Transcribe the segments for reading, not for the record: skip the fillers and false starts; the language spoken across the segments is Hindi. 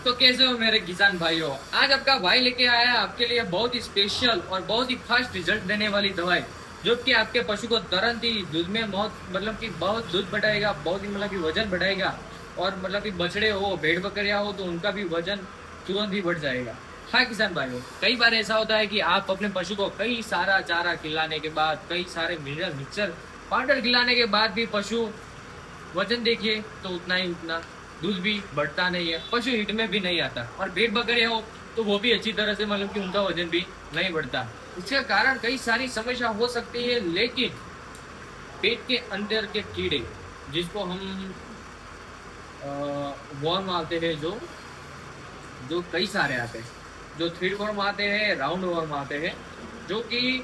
तो कैसे हो मेरे किसान भाइयों। आज आपका भाई लेके आया है आपके लिए बहुत ही स्पेशल और बहुत ही फास्ट रिजल्ट देने वाली दवाई, जो कि आपके पशु को तुरंत ही दूध में बहुत दूध बढ़ाएगा, बहुत ही वजन बढ़ाएगा। और कि बछड़े हो, भेड़ बकरियां हो, तो उनका भी वजन तुरंत ही बढ़ जाएगा। हाँ किसान भाइयों, कई बार ऐसा होता है कि आप अपने पशु को कई सारा चारा खिलाने के बाद, कई सारे मिनरल मिक्सर पाउडर खिलाने के बाद भी पशु वजन देखिए तो उतना ही उतना, दूध भी बढ़ता नहीं है, पशु हिट में भी नहीं आता। और भेड़ बकरियां हो तो वो भी अच्छी तरह से कि उनका वजन भी नहीं बढ़ता। इसके कारण कई सारी समस्या हो सकती है। लेकिन पेट के अंदर के कीड़े, जिसको हम वर्म आते हैं, जो जो कई सारे आते हैं, जो थ्रेड वर्म आते हैं, राउंड वर्म आते हैं, जो कि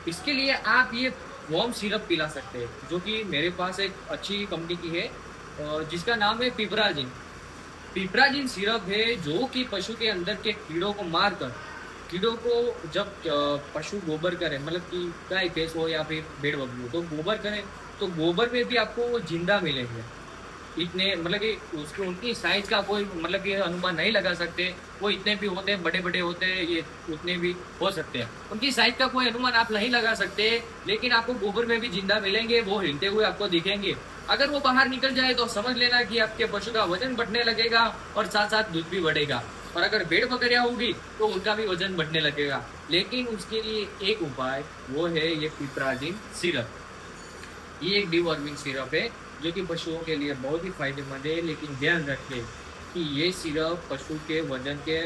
इसके लिए आप ये वार्म सिरप पिला सकते हैं, जो कि मेरे पास एक अच्छी कंपनी की है, जिसका नाम है पिपराजिन। पिपराजिन सिरप है, जो कि पशु के अंदर के कीड़ों को मारकर, कीड़ों को जब पशु गोबर करे, कि गाय भैंस हो या फिर भेड़ बकरी हो, तो गोबर करे तो गोबर में भी आपको वो जिंदा मिलेंगे। इतने कि उसकी उनकी साइज का कोई कि अनुमान नहीं लगा सकते। वो इतने भी होते हैं, बड़े बड़े होते हैं, ये उतने भी हो सकते हैं। उनकी साइज का कोई अनुमान आप नहीं लगा सकते, लेकिन आपको गोबर में भी जिंदा मिलेंगे, वो हिलते हुए आपको दिखेंगे। अगर वो बाहर निकल जाए तो समझ लेना कि आपके पशु का वजन बढ़ने लगेगा और साथ साथ दूध भी बढ़ेगा। और अगर भेड़ बकरियां होगी तो उनका भी वजन बढ़ने लगेगा। लेकिन उसके लिए एक उपाय, वो है ये पिपराजिन सिरप। ये एक डिवॉर्मिंग सिरप है, जो कि पशुओं के लिए बहुत ही फायदेमंद है। लेकिन ध्यान रखें कि ये सिरप पशु के वजन के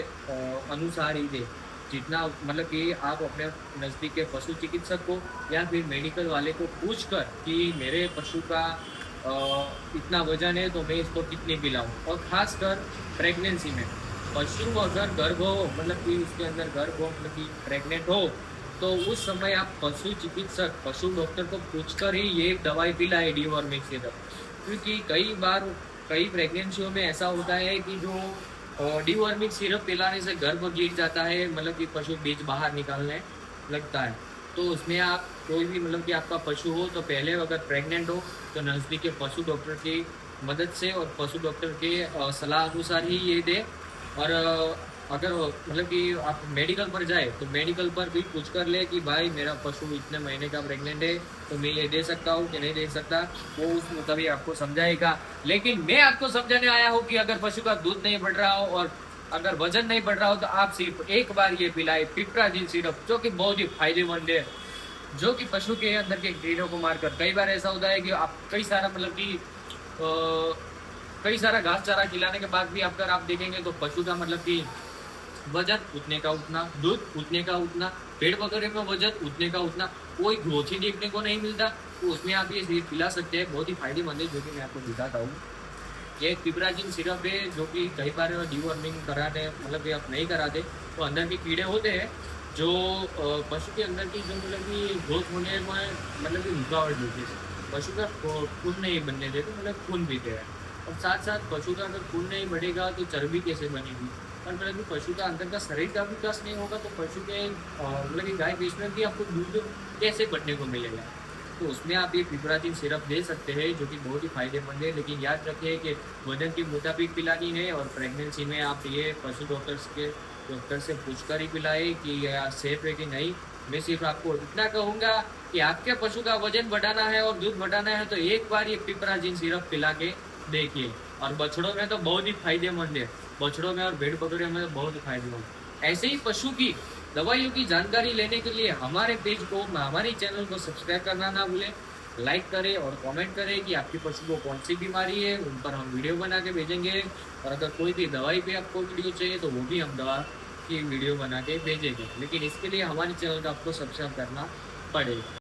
अनुसार ही दे। जितना कि आप अपने नज़दीक के पशु चिकित्सक को या फिर मेडिकल वाले को पूछ कर कि मेरे पशु का इतना वजन है तो मैं इसको कितनी पिलाऊं। और ख़ासकर प्रेगनेंसी में पशु अगर गर्भ हो, कि उसके अंदर गर्भ हो, कि प्रेग्नेंट हो, तो उस समय आप पशु चिकित्सक, पशु डॉक्टर को पूछकर ही ये दवाई पिलाए, डिवॉर्मिंग सिरप। क्योंकि कई बार कई प्रेगनेंसियों में ऐसा होता है कि जो डिवॉर्मिंग सिरप पिलाने से गर्भ गिर जाता है, कि पशु बीज बाहर निकालने लगता है। तो उसमें आप कोई भी कि आपका पशु हो, तो पहले अगर प्रेग्नेंट हो तो नज़दीक के पशु डॉक्टर की मदद से और पशु डॉक्टर के सलाह अनुसार ही ये दे। और अगर कि आप मेडिकल पर जाए तो मेडिकल पर भी पूछ कर ले कि भाई मेरा पशु इतने महीने का प्रेग्नेंट है, तो मैं ये दे सकता हूँ कि नहीं दे सकता। वो उस मुताबिक आपको समझाएगा। लेकिन मैं आपको समझाने आया हूँ कि अगर पशु का दूध नहीं बढ़ रहा हो और अगर वजन नहीं बढ़ रहा हो, तो आप सिर्फ एक बार ये पिलाए पिपराजिन सिरप, जो कि बहुत ही फायदेमंद है, जो कि पशु के अंदर के कीड़ों को मारकर। कई बार ऐसा होता है कि आप कई सारा कई सारा घास चारा खिलाने के बाद भी अगर आप देखेंगे तो पशु का कि वजन उतने का उतना, दूध उतने का उतना, पेड़ वगैरह में वजन उतने का उतना, कोई ग्रोथ ही देखने को नहीं मिलता। तो उसमें आप ये सिरप पिला सकते हैं, बहुत ही फायदेमंद है, जो कि मैं आपको दिखाता हूँ। ये पिपराजिन सिरप है, जो कि कई बार डिवॉर्मिंग कराते कि आप नहीं कराते तो अंदर के कीड़े होते हैं, जो पशु के अंदर की जो कि ग्रोथ होने में कि रुकावट देती है। पशु का खून नहीं बनने देते, खून पीते हैं। और साथ साथ पशु का अगर खून नहीं बढ़ेगा तो चर्बी कैसे बनेगी। और कि पशु का अंदर का शरीर का विकास नहीं होगा, तो पशु के कि गाय भैंस में भी आपको दूध कैसे बढ़ने को मिलेगा। तो उसमें आप ये पिपराजिन सिरप दे सकते हैं, जो कि बहुत ही फायदेमंद है। लेकिन याद रखिए कि वजन के मुताबिक पिलानी है। और प्रेगनेंसी में आप ये पशु डॉक्टर से पूछकर ही पिलाए कि यह सेफ है कि नहीं। मैं सिर्फ आपको इतना कहूँगा कि आपके पशु का वजन बढ़ाना है और दूध बढ़ाना है, तो एक बार ये पिपराजिन सिरप पिला के देखिए। और बछड़ों में तो बहुत ही फायदेमंद है, बछड़ों में और भेड़ बकरियों में तो बहुत ही फायदेमंद। ऐसे ही पशु की दवाइयों की जानकारी लेने के लिए हमारे पेज को, हमारे चैनल को सब्सक्राइब करना ना भूलें। लाइक करें और कमेंट करें कि आपके पशु को कौन सी बीमारी है, उन पर हम वीडियो बना के भेजेंगे। और अगर कोई भी दवाई पे आपको वीडियो चाहिए तो वो भी हम दवा की वीडियो बना के भेजेंगे। लेकिन इसके लिए हमारे चैनल को आपको सब्सक्राइब करना पड़ेगा।